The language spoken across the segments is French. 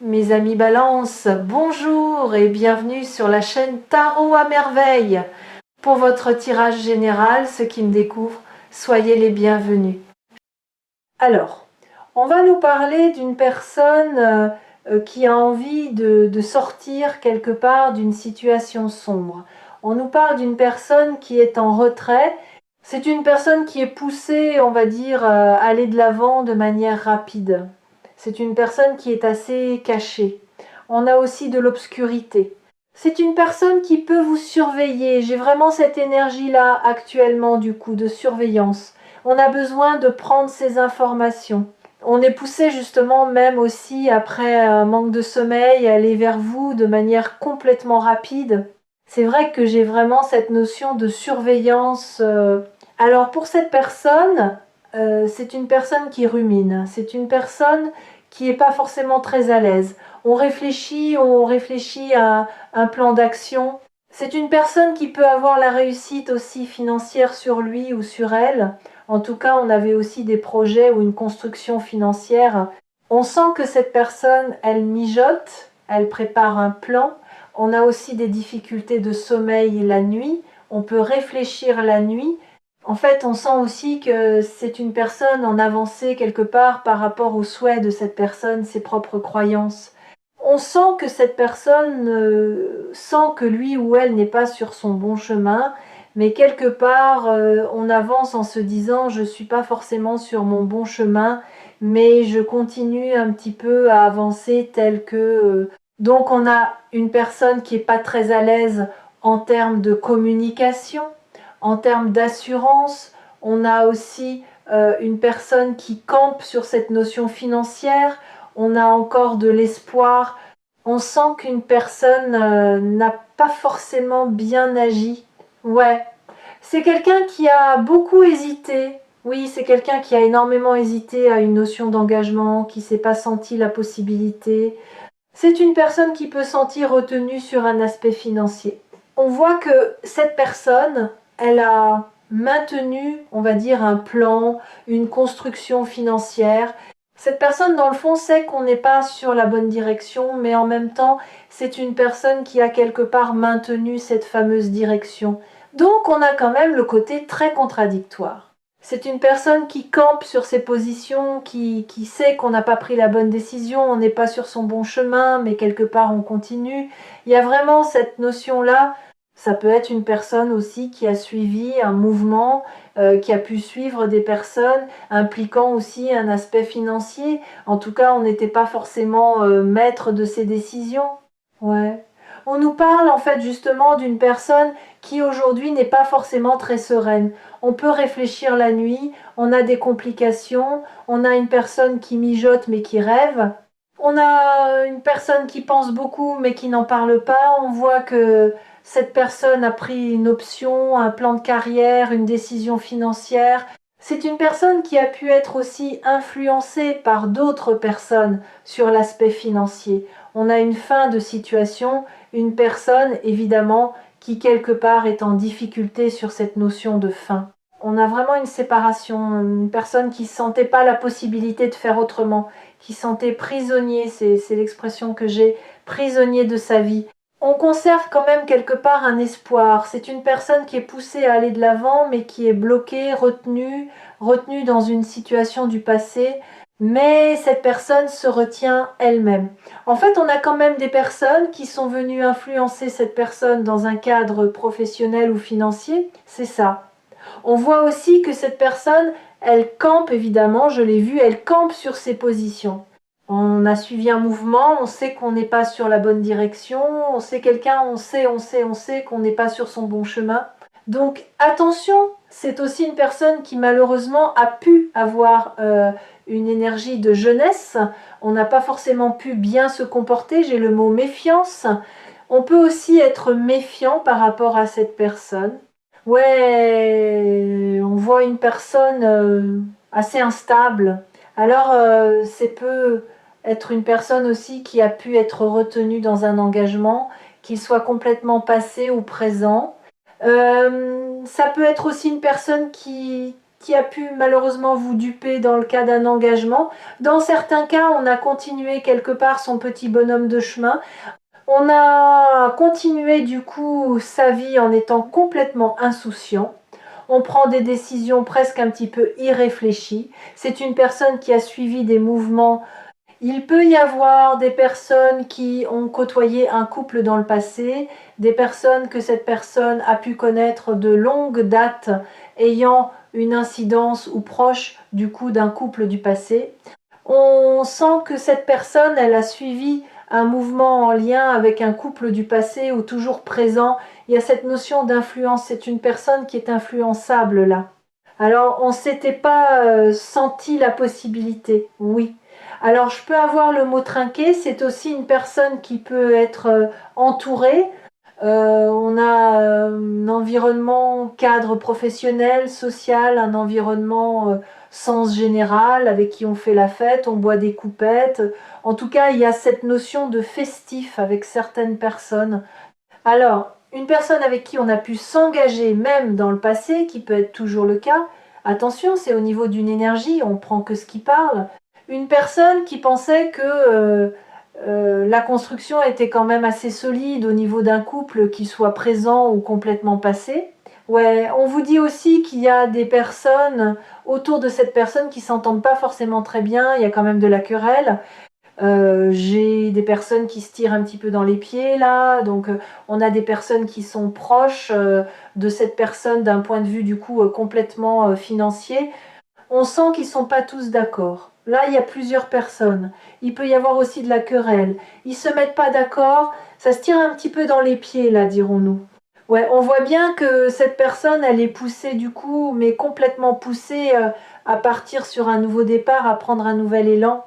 Mes amis Balance, bonjour et bienvenue sur la chaîne Tarot à merveille. Pour votre tirage général, ceux qui me découvrent, soyez les bienvenus. Alors, on va nous parler d'une personne qui a envie de sortir quelque part d'une situation sombre. On nous parle d'une personne qui est en retrait. C'est une personne qui est poussée, on va dire, à aller de l'avant de manière rapide. C'est une personne qui est assez cachée. On a aussi de l'obscurité. C'est une personne qui peut vous surveiller. J'ai vraiment cette énergie-là actuellement, du coup, de surveillance. On a besoin de prendre ces informations. On est poussé justement même aussi après un manque de sommeil à aller vers vous de manière complètement rapide. C'est vrai que j'ai vraiment cette notion de surveillance. Alors pour cette personne, c'est une personne qui rumine. C'est une personne qui n'est pas forcément très à l'aise. On réfléchit à un plan d'action. C'est une personne qui peut avoir la réussite aussi financière sur lui ou sur elle. En tout cas, on avait aussi des projets ou une construction financière. On sent que cette personne, elle mijote, elle prépare un plan. On a aussi des difficultés de sommeil la nuit. On peut réfléchir la nuit. En fait, on sent aussi que c'est une personne en avancée quelque part par rapport aux souhaits de cette personne, ses propres croyances. On sent que cette personne sent que lui ou elle n'est pas sur son bon chemin, mais quelque part, on avance en se disant je ne suis pas forcément sur mon bon chemin, mais je continue un petit peu à avancer tel que... Donc on a une personne qui n'est pas très à l'aise en termes de communication, en termes d'assurance. On a aussi une personne qui campe sur cette notion financière. On a encore de l'espoir. On sent qu'une personne n'a pas forcément bien agi. Ouais, c'est quelqu'un qui a beaucoup hésité. Oui, c'est quelqu'un qui a énormément hésité à une notion d'engagement, qui ne s'est pas senti la possibilité. C'est une personne qui peut sentir retenue sur un aspect financier. On voit que cette personne, elle a maintenu, on va dire, un plan, une construction financière. Cette personne, dans le fond, sait qu'on n'est pas sur la bonne direction, mais en même temps, c'est une personne qui a quelque part maintenu cette fameuse direction. Donc, on a quand même le côté très contradictoire. C'est une personne qui campe sur ses positions, qui sait qu'on n'a pas pris la bonne décision, on n'est pas sur son bon chemin, mais quelque part on continue. Il y a vraiment cette notion-là. Ça peut être une personne aussi qui a suivi un mouvement, qui a pu suivre des personnes, impliquant aussi un aspect financier. En tout cas, on n'était pas forcément maître de ses décisions. Ouais. On nous parle en fait justement d'une personne qui aujourd'hui n'est pas forcément très sereine. On peut réfléchir la nuit, on a des complications, on a une personne qui mijote mais qui rêve. On a une personne qui pense beaucoup mais qui n'en parle pas. On voit que cette personne a pris une option, un plan de carrière, une décision financière. C'est une personne qui a pu être aussi influencée par d'autres personnes sur l'aspect financier. On a une fin de situation, une personne évidemment qui quelque part est en difficulté sur cette notion de fin. On a vraiment une séparation, une personne qui ne sentait pas la possibilité de faire autrement, qui sentait prisonnier, c'est l'expression que j'ai, prisonnier de sa vie. On conserve quand même quelque part un espoir. C'est une personne qui est poussée à aller de l'avant, mais qui est bloquée, retenue dans une situation du passé. Mais cette personne se retient elle-même. En fait, on a quand même des personnes qui sont venues influencer cette personne dans un cadre professionnel ou financier. C'est ça. On voit aussi que cette personne, elle campe évidemment, je l'ai vu, elle campe sur ses positions. On a suivi un mouvement, on sait qu'on n'est pas sur la bonne direction, on sait quelqu'un, on sait qu'on n'est pas sur son bon chemin. Donc attention, c'est aussi une personne qui malheureusement a pu avoir une énergie de jeunesse. On n'a pas forcément pu bien se comporter, j'ai le mot méfiance. On peut aussi être méfiant par rapport à cette personne. Ouais, on voit une personne assez instable. Alors, c'est peut être une personne aussi qui a pu être retenue dans un engagement, qu'il soit complètement passé ou présent. Ça peut être aussi une personne qui a pu malheureusement vous duper dans le cas d'un engagement. Dans certains cas, on a continué quelque part son petit bonhomme de chemin. On a continué du coup sa vie en étant complètement insouciant. On prend des décisions presque un petit peu irréfléchies. C'est une personne qui a suivi des mouvements. Il peut y avoir des personnes qui ont côtoyé un couple dans le passé, des personnes que cette personne a pu connaître de longue date, ayant une incidence ou proche du coup d'un couple du passé. On sent que cette personne, elle a suivi un mouvement en lien avec un couple du passé ou toujours présent. Il y a cette notion d'influence. C'est une personne qui est influençable là. Alors, on ne s'était pas senti la possibilité, oui. Alors, je peux avoir le mot trinqué, c'est aussi une personne qui peut être entourée. On a un environnement cadre professionnel, social, un environnement sens général, avec qui on fait la fête, on boit des coupettes. En tout cas, il y a cette notion de festif avec certaines personnes. Alors, une personne avec qui on a pu s'engager même dans le passé, qui peut être toujours le cas, attention, c'est au niveau d'une énergie, on prend que ce qui parle. Une personne qui pensait que la construction était quand même assez solide au niveau d'un couple qui soit présent ou complètement passé. Ouais, on vous dit aussi qu'il y a des personnes autour de cette personne qui s'entendent pas forcément très bien, il y a quand même de la querelle. J'ai des personnes qui se tirent un petit peu dans les pieds là, donc on a des personnes qui sont proches de cette personne d'un point de vue du coup complètement financier. On sent qu'ils sont pas tous d'accord. Là, il y a plusieurs personnes. Il peut y avoir aussi de la querelle. Ils se mettent pas d'accord. Ça se tire un petit peu dans les pieds, là, dirons-nous. Ouais, on voit bien que cette personne, elle est poussée du coup, mais complètement poussée à partir sur un nouveau départ, à prendre un nouvel élan.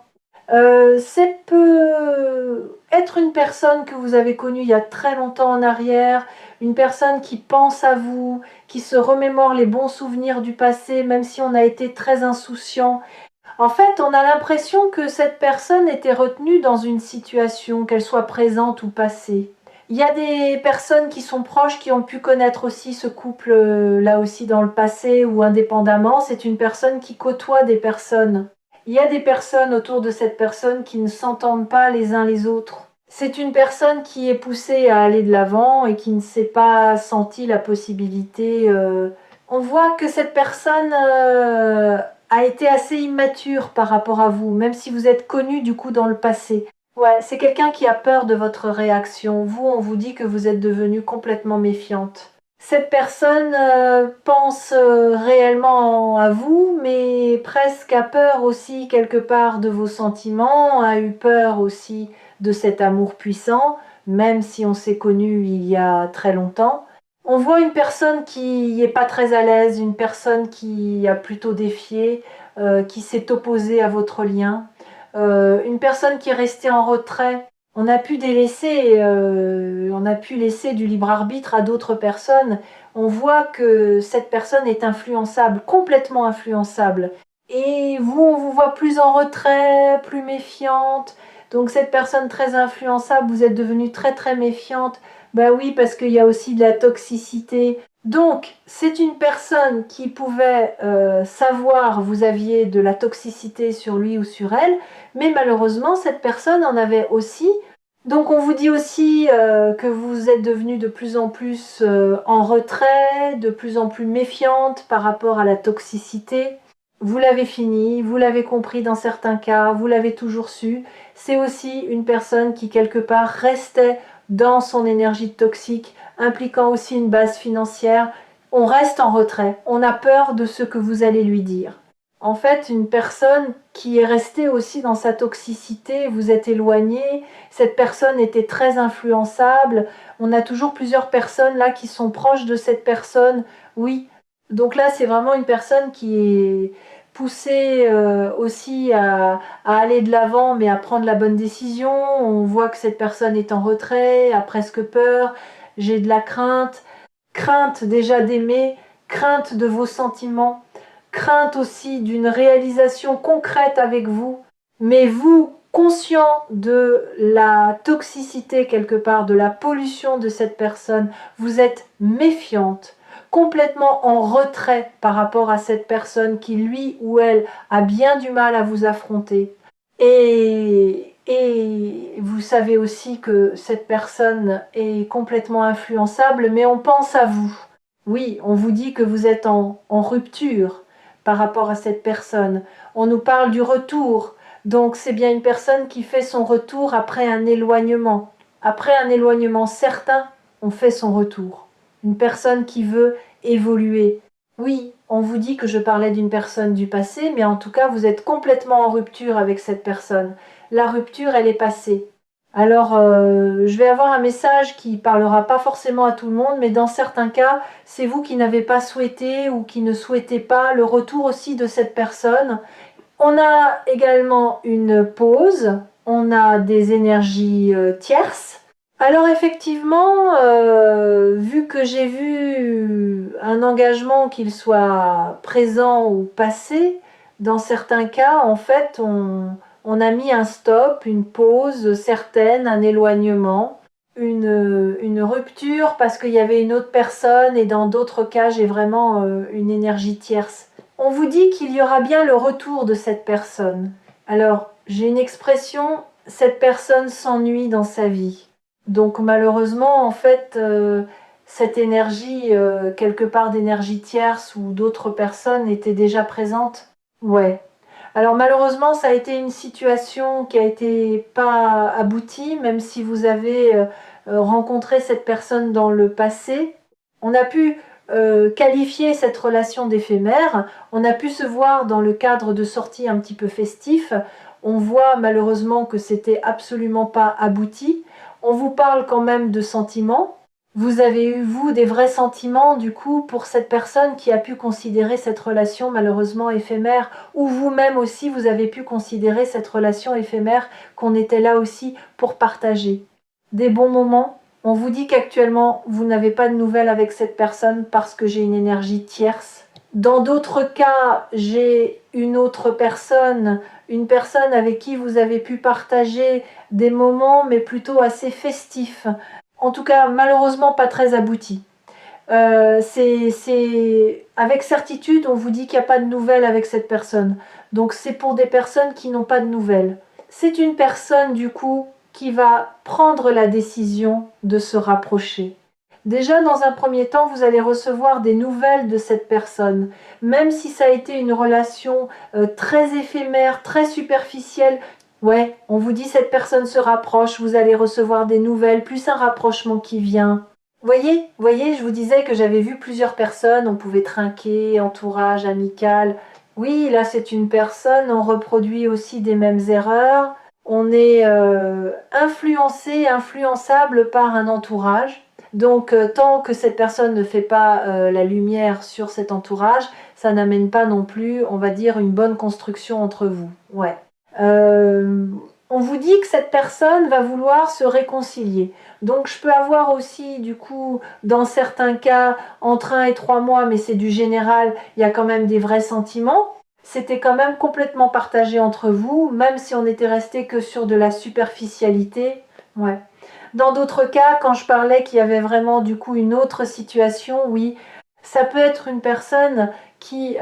C'est peut être une personne que vous avez connue il y a très longtemps en arrière, une personne qui pense à vous, qui se remémore les bons souvenirs du passé, même si on a été très insouciant. En fait, on a l'impression que cette personne était retenue dans une situation, qu'elle soit présente ou passée. Il y a des personnes qui sont proches qui ont pu connaître aussi ce couple là aussi dans le passé ou indépendamment. C'est une personne qui côtoie des personnes. Il y a des personnes autour de cette personne qui ne s'entendent pas les uns les autres. C'est une personne qui est poussée à aller de l'avant et qui ne s'est pas senti la possibilité. On voit que cette personne a été assez immature par rapport à vous, même si vous êtes connu du coup dans le passé. Ouais, c'est quelqu'un qui a peur de votre réaction. Vous, on vous dit que vous êtes devenue complètement méfiante. Cette personne pense réellement à vous, mais presque a peur aussi quelque part de vos sentiments, a eu peur aussi de cet amour puissant, même si on s'est connu il y a très longtemps. On voit une personne qui n'est pas très à l'aise, une personne qui a plutôt défié, qui s'est opposée à votre lien, une personne qui est restée en retrait. On a pu délaisser, on a pu laisser du libre arbitre à d'autres personnes. On voit que cette personne est influençable, complètement influençable. Et vous, on vous voit plus en retrait, plus méfiante. Donc cette personne très influençable, vous êtes devenue très très méfiante. Ben oui, parce qu'il y a aussi de la toxicité. Donc, c'est une personne qui pouvait savoir vous aviez de la toxicité sur lui ou sur elle, mais malheureusement, cette personne en avait aussi. Donc, on vous dit aussi que vous êtes devenue de plus en plus en retrait, de plus en plus méfiante par rapport à la toxicité. Vous l'avez fini, vous l'avez compris dans certains cas, vous l'avez toujours su. C'est aussi une personne qui, quelque part, restait dans son énergie toxique, impliquant aussi une base financière. On reste en retrait, on a peur de ce que vous allez lui dire. En fait, une personne qui est restée aussi dans sa toxicité, vous êtes éloigné, cette personne était très influençable. On a toujours plusieurs personnes là qui sont proches de cette personne. Oui, donc là, c'est vraiment une personne qui est poussée aussi à aller de l'avant, mais à prendre la bonne décision. On voit que cette personne est en retrait, a presque peur. J'ai de la crainte, crainte déjà d'aimer, crainte de vos sentiments, crainte aussi d'une réalisation concrète avec vous, mais vous, conscient de la toxicité quelque part, de la pollution de cette personne, vous êtes méfiante. complètement en retrait par rapport à cette personne qui, lui ou elle, a bien du mal à vous affronter. Et vous savez aussi que cette personne est complètement influençable, mais on pense à vous. Oui, on vous dit que vous êtes en rupture par rapport à cette personne. On nous parle du retour. Donc c'est bien une personne qui fait son retour après un éloignement. Après un éloignement certain, on fait son retour. Une personne qui veut évoluer. Oui, on vous dit que je parlais d'une personne du passé, mais en tout cas, vous êtes complètement en rupture avec cette personne. La rupture, elle est passée. Alors, je vais avoir un message qui parlera pas forcément à tout le monde, mais dans certains cas, c'est vous qui n'avez pas souhaité ou qui ne souhaitez pas le retour aussi de cette personne. On a également une pause, on a des énergies tierces. Alors effectivement, vu que j'ai vu un engagement, qu'il soit présent ou passé, dans certains cas, en fait, on a mis un stop, une pause certaine, un éloignement, une rupture parce qu'il y avait une autre personne, et dans d'autres cas, j'ai vraiment une énergie tierce. On vous dit qu'il y aura bien le retour de cette personne. Alors, j'ai une expression, cette personne s'ennuie dans sa vie. Donc malheureusement, en fait, cette énergie, quelque part d'énergie tierce ou d'autres personnes était déjà présente. Ouais. Alors malheureusement, ça a été une situation qui a été pas aboutie, même si vous avez rencontré cette personne dans le passé. On a pu qualifier cette relation d'éphémère. On a pu se voir dans le cadre de sorties un petit peu festifs. On voit malheureusement que c'était absolument pas abouti. On vous parle quand même de sentiments. Vous avez eu, vous, des vrais sentiments, du coup, pour cette personne qui a pu considérer cette relation malheureusement éphémère, ou vous-même aussi, vous avez pu considérer cette relation éphémère qu'on était là aussi pour partager. Des bons moments. On vous dit qu'actuellement, vous n'avez pas de nouvelles avec cette personne parce que j'ai une énergie tierce. Dans d'autres cas, j'ai une autre personne, une personne avec qui vous avez pu partager des moments, mais plutôt assez festifs. En tout cas, malheureusement, pas très aboutis. Avec certitude, on vous dit qu'il n'y a pas de nouvelles avec cette personne. Donc c'est pour des personnes qui n'ont pas de nouvelles. C'est une personne, du coup, qui va prendre la décision de se rapprocher. Déjà, dans un premier temps, vous allez recevoir des nouvelles de cette personne. Même si ça a été une relation très éphémère, très superficielle, ouais, on vous dit cette personne se rapproche, vous allez recevoir des nouvelles, plus un rapprochement qui vient. Voyez, je vous disais que j'avais vu plusieurs personnes, on pouvait trinquer, entourage, amical. Oui, là c'est une personne, on reproduit aussi des mêmes erreurs. On est influencé, influençable par un entourage. Donc tant que cette personne ne fait pas la lumière sur cet entourage, ça n'amène pas non plus, on va dire, une bonne construction entre vous. Ouais. On vous dit que cette personne va vouloir se réconcilier. Donc je peux avoir aussi, du coup, dans certains cas, entre 1 et 3 mois, mais c'est du général, il y a quand même des vrais sentiments. C'était quand même complètement partagé entre vous, même si on n'était resté que sur de la superficialité. Ouais. Dans d'autres cas, quand je parlais qu'il y avait vraiment, du coup, une autre situation, oui, ça peut être une personne qui,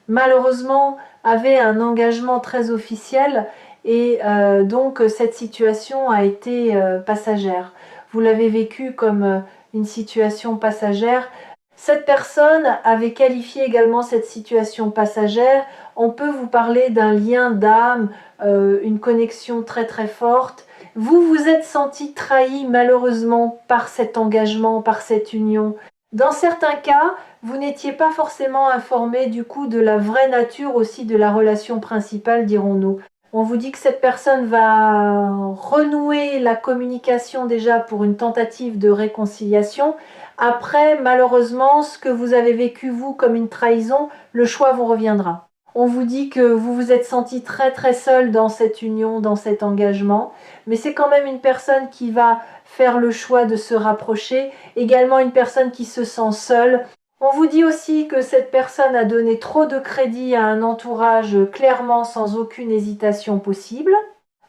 malheureusement, avait un engagement très officiel, et donc cette situation a été passagère. Vous l'avez vécu comme une situation passagère. Cette personne avait qualifié également cette situation passagère. On peut vous parler d'un lien d'âme, une connexion très très forte. Vous vous êtes senti trahi malheureusement par cet engagement, par cette union. Dans certains cas, vous n'étiez pas forcément informé du coup de la vraie nature aussi de la relation principale, dirons-nous. On vous dit que cette personne va renouer la communication déjà pour une tentative de réconciliation. Après, malheureusement, ce que vous avez vécu vous comme une trahison, le choix vous reviendra. On vous dit que vous vous êtes senti très très seul dans cette union, dans cet engagement, mais c'est quand même une personne qui va faire le choix de se rapprocher, également une personne qui se sent seule. On vous dit aussi que cette personne a donné trop de crédit à un entourage clairement sans aucune hésitation possible.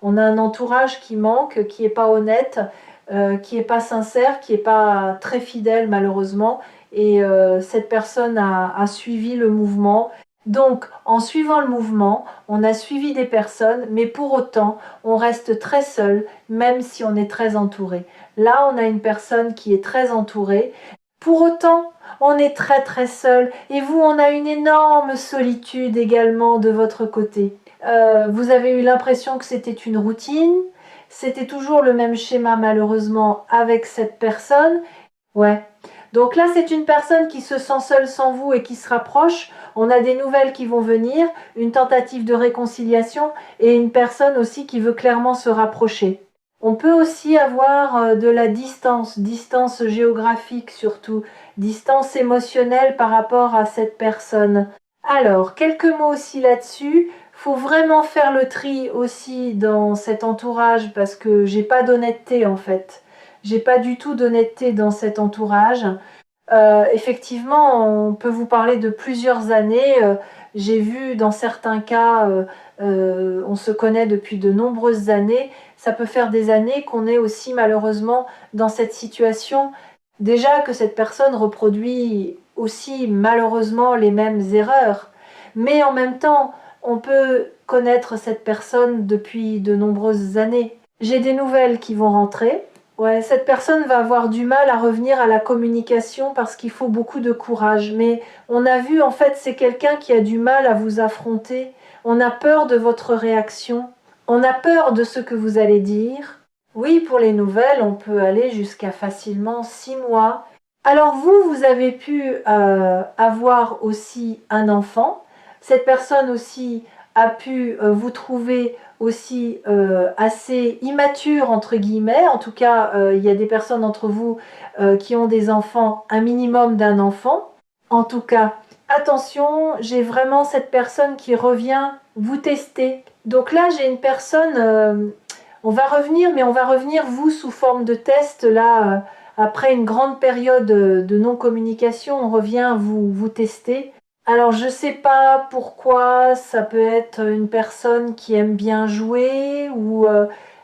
On a un entourage qui manque, qui n'est pas honnête, qui n'est pas sincère, qui n'est pas très fidèle malheureusement, et cette personne a suivi le mouvement. Donc, en suivant le mouvement, on a suivi des personnes, mais pour autant, on reste très seul, même si on est très entouré. Là, on a une personne qui est très entourée. Pour autant, on est très très seul. Et vous, on a une énorme solitude également de votre côté. Vous avez eu l'impression que c'était une routine. C'était toujours le même schéma malheureusement avec cette personne. Ouais. Donc là, c'est une personne qui se sent seule sans vous et qui se rapproche. On a des nouvelles qui vont venir, une tentative de réconciliation et une personne aussi qui veut clairement se rapprocher. On peut aussi avoir de la distance, distance géographique surtout, distance émotionnelle par rapport à cette personne. Alors, quelques mots aussi là-dessus. Faut vraiment faire le tri aussi dans cet entourage parce que j'ai pas d'honnêteté en fait. J'ai pas du tout d'honnêteté dans cet entourage. Effectivement, on peut vous parler de plusieurs années. J'ai vu dans certains cas, on se connaît depuis de nombreuses années. Ça peut faire des années qu'on est aussi malheureusement dans cette situation. Déjà que cette personne reproduit aussi malheureusement les mêmes erreurs. Mais en même temps, on peut connaître cette personne depuis de nombreuses années. J'ai des nouvelles qui vont rentrer. Ouais, cette personne va avoir du mal à revenir à la communication parce qu'il faut beaucoup de courage. Mais on a vu, en fait, c'est quelqu'un qui a du mal à vous affronter. On a peur de votre réaction. On a peur de ce que vous allez dire. Oui, pour les nouvelles, on peut aller jusqu'à facilement 6 mois. Alors vous, vous avez pu avoir aussi un enfant. Cette personne aussi a pu vous trouver aussi assez immature entre guillemets. En tout cas, il y a des personnes d'entre vous qui ont des enfants, un minimum d'un enfant. En tout cas, attention, j'ai vraiment cette personne qui revient vous tester. Donc là, j'ai une personne, on va revenir, mais on va revenir vous sous forme de test là. Après une grande période de non-communication, on revient vous tester. Alors je sais pas pourquoi, ça peut être une personne qui aime bien jouer ou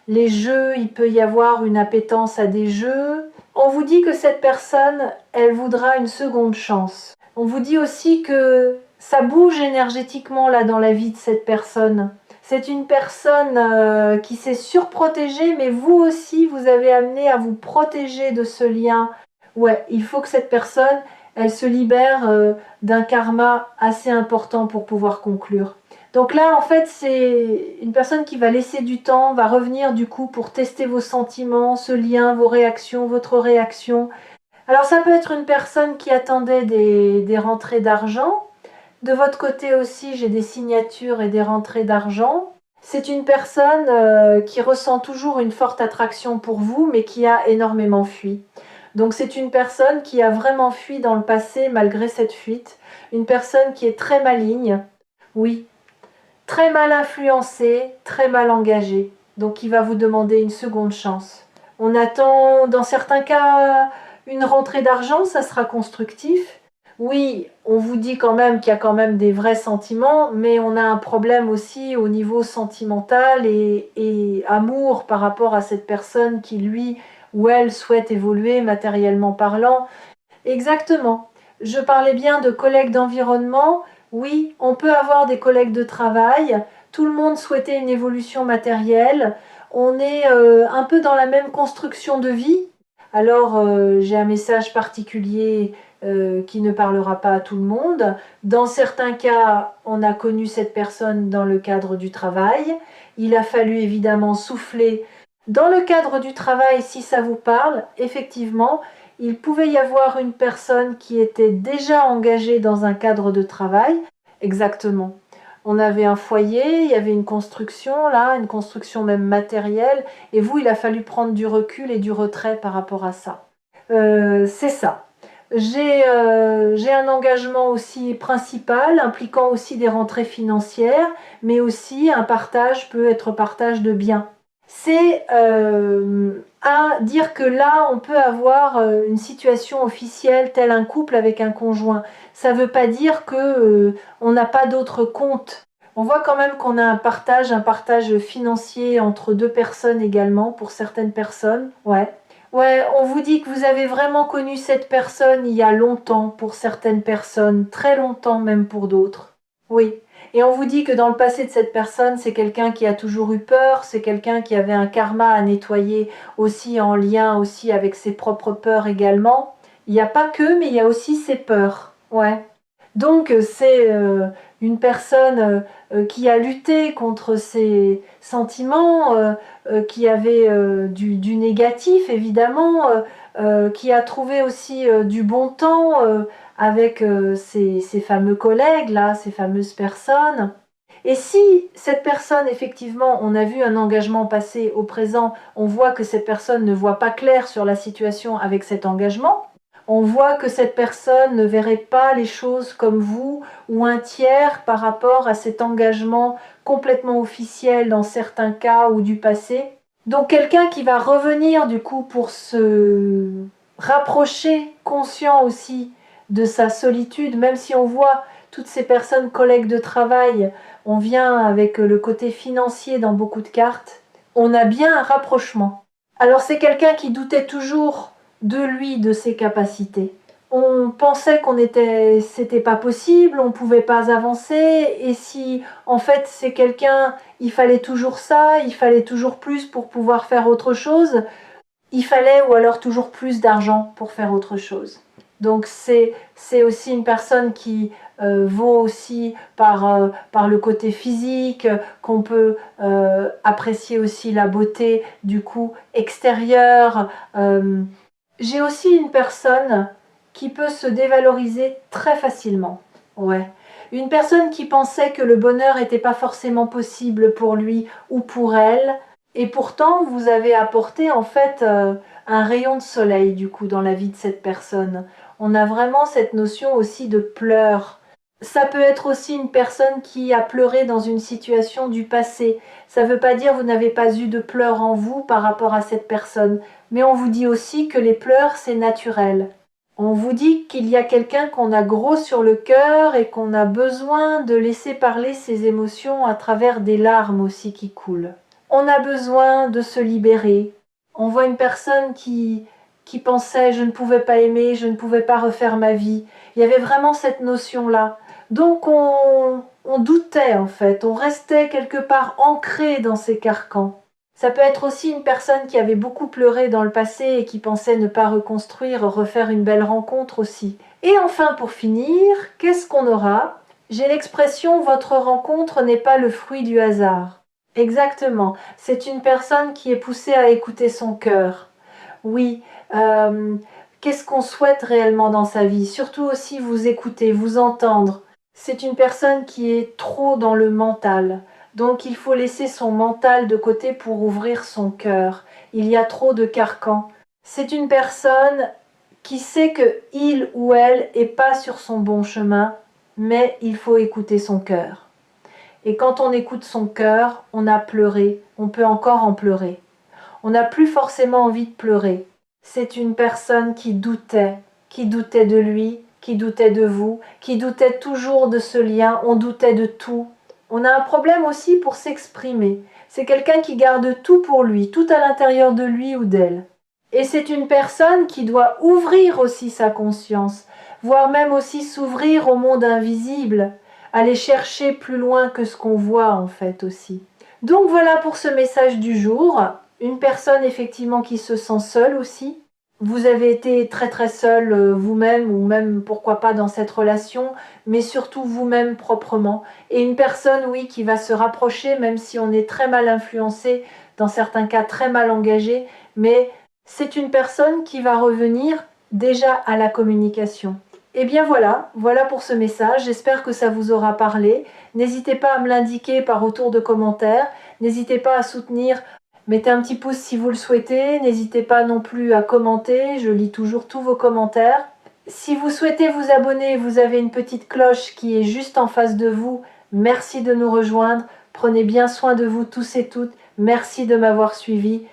les jeux, il peut y avoir une appétence à des jeux. On vous dit que cette personne, elle voudra une seconde chance. On vous dit aussi que ça bouge énergétiquement là dans la vie de cette personne. C'est une personne qui s'est surprotégée, mais vous aussi, vous avez amené à vous protéger de ce lien. Ouais, il faut que cette personne, elle se libère d'un karma assez important pour pouvoir conclure. Donc là, en fait, c'est une personne qui va laisser du temps, va revenir du coup pour tester vos sentiments, ce lien, vos réactions, votre réaction. Alors ça peut être une personne qui attendait des rentrées d'argent. De votre côté aussi, j'ai des signatures et des rentrées d'argent. C'est une personne qui ressent toujours une forte attraction pour vous, mais qui a énormément fui. Donc c'est une personne qui a vraiment fui dans le passé malgré cette fuite. Une personne qui est très maligne, oui, très mal influencée, très mal engagée. Donc il va vous demander une seconde chance. On attend dans certains cas une rentrée d'argent, ça sera constructif. Oui, on vous dit quand même qu'il y a quand même des vrais sentiments, mais on a un problème aussi au niveau sentimental et amour par rapport à cette personne qui, lui ou elle, souhaite évoluer matériellement parlant. Exactement. Je parlais bien de collègues d'environnement. Oui, on peut avoir des collègues de travail. Tout le monde souhaitait une évolution matérielle. On est un peu dans la même construction de vie. Alors, j'ai un message particulier qui ne parlera pas à tout le monde. Dans certains cas, on a connu cette personne dans le cadre du travail. Il a fallu évidemment souffler. Dans le cadre du travail, si ça vous parle, effectivement, il pouvait y avoir une personne qui était déjà engagée dans un cadre de travail. Exactement. On avait un foyer, il y avait une construction là, une construction même matérielle, et vous, il a fallu prendre du recul et du retrait par rapport à ça. C'est ça. J'ai un engagement aussi principal, impliquant aussi des rentrées financières, mais aussi un partage peut être partage de biens. C'est à dire que là, on peut avoir une situation officielle, tel un couple avec un conjoint. Ça ne veut pas dire que on n'a pas d'autres comptes. On voit quand même qu'on a un partage financier entre deux personnes également, pour certaines personnes. Ouais. Ouais, on vous dit que vous avez vraiment connu cette personne il y a longtemps pour certaines personnes, très longtemps même pour d'autres. Oui. Et on vous dit que dans le passé de cette personne, c'est quelqu'un qui a toujours eu peur, c'est quelqu'un qui avait un karma à nettoyer aussi en lien aussi avec ses propres peurs également. Il n'y a pas que, mais il y a aussi ses peurs. Ouais. Donc c'est une personne qui a lutté contre ses sentiments, qui avait du négatif évidemment, qui a trouvé aussi du bon temps avec ses fameux collègues, là, ces fameuses personnes. Et si cette personne, effectivement, on a vu un engagement passé au présent, on voit que cette personne ne voit pas clair sur la situation avec cet engagement, on voit que cette personne ne verrait pas les choses comme vous ou un tiers par rapport à cet engagement complètement officiel dans certains cas ou du passé. Donc quelqu'un qui va revenir du coup pour se rapprocher, conscient aussi de sa solitude, même si on voit toutes ces personnes collègues de travail, on vient avec le côté financier dans beaucoup de cartes, on a bien un rapprochement. Alors c'est quelqu'un qui doutait toujours de lui, de ses capacités. On pensait c'était pas possible, on pouvait pas avancer, et si en fait c'est quelqu'un, il fallait toujours ça, il fallait toujours plus pour pouvoir faire autre chose, il fallait ou alors toujours plus d'argent pour faire autre chose. Donc c'est aussi une personne qui vaut aussi par le côté physique, qu'on peut apprécier aussi la beauté du coup extérieure. J'ai aussi une personne qui peut se dévaloriser très facilement. Ouais. Une personne qui pensait que le bonheur n'était pas forcément possible pour lui ou pour elle, et pourtant vous avez apporté en fait un rayon de soleil du coup dans la vie de cette personne. On a vraiment cette notion aussi de pleurs. Ça peut être aussi une personne qui a pleuré dans une situation du passé. Ça ne veut pas dire que vous n'avez pas eu de pleurs en vous par rapport à cette personne, mais on vous dit aussi que les pleurs c'est naturel. On vous dit qu'il y a quelqu'un qu'on a gros sur le cœur et qu'on a besoin de laisser parler ses émotions à travers des larmes aussi qui coulent. On a besoin de se libérer. On voit une personne qui pensait je ne pouvais pas aimer, je ne pouvais pas refaire ma vie. Il y avait vraiment cette notion-là. Donc on doutait en fait, on restait quelque part ancré dans ces carcans. Ça peut être aussi une personne qui avait beaucoup pleuré dans le passé et qui pensait ne pas reconstruire, refaire une belle rencontre aussi. Et enfin pour finir, qu'est-ce qu'on aura? J'ai l'expression votre rencontre n'est pas le fruit du hasard. Exactement, c'est une personne qui est poussée à écouter son cœur. Oui, qu'est-ce qu'on souhaite réellement dans sa vie? Surtout aussi vous écouter, vous entendre. C'est une personne qui est trop dans le mental. Donc il faut laisser son mental de côté pour ouvrir son cœur. Il y a trop de carcans. C'est une personne qui sait que il ou elle est pas sur son bon chemin, mais il faut écouter son cœur. Et quand on écoute son cœur, on a pleuré, on peut encore en pleurer. On n'a plus forcément envie de pleurer. C'est une personne qui doutait de lui, qui doutait de vous, qui doutait toujours de ce lien, on doutait de tout. On a un problème aussi pour s'exprimer. C'est quelqu'un qui garde tout pour lui, tout à l'intérieur de lui ou d'elle. Et c'est une personne qui doit ouvrir aussi sa conscience, voire même aussi s'ouvrir au monde invisible, aller chercher plus loin que ce qu'on voit en fait aussi. Donc voilà pour ce message du jour. Une personne effectivement qui se sent seule aussi. Vous avez été très très seul vous-même ou même pourquoi pas dans cette relation, mais surtout vous-même proprement. Et une personne, oui, qui va se rapprocher même si on est très mal influencé, dans certains cas très mal engagé, mais c'est une personne qui va revenir déjà à la communication. Et bien voilà, voilà pour ce message, j'espère que ça vous aura parlé. N'hésitez pas à me l'indiquer par retour de commentaires, n'hésitez pas à soutenir, mettez un petit pouce si vous le souhaitez, n'hésitez pas non plus à commenter, je lis toujours tous vos commentaires. Si vous souhaitez vous abonner, vous avez une petite cloche qui est juste en face de vous. Merci de nous rejoindre, prenez bien soin de vous tous et toutes, merci de m'avoir suivi.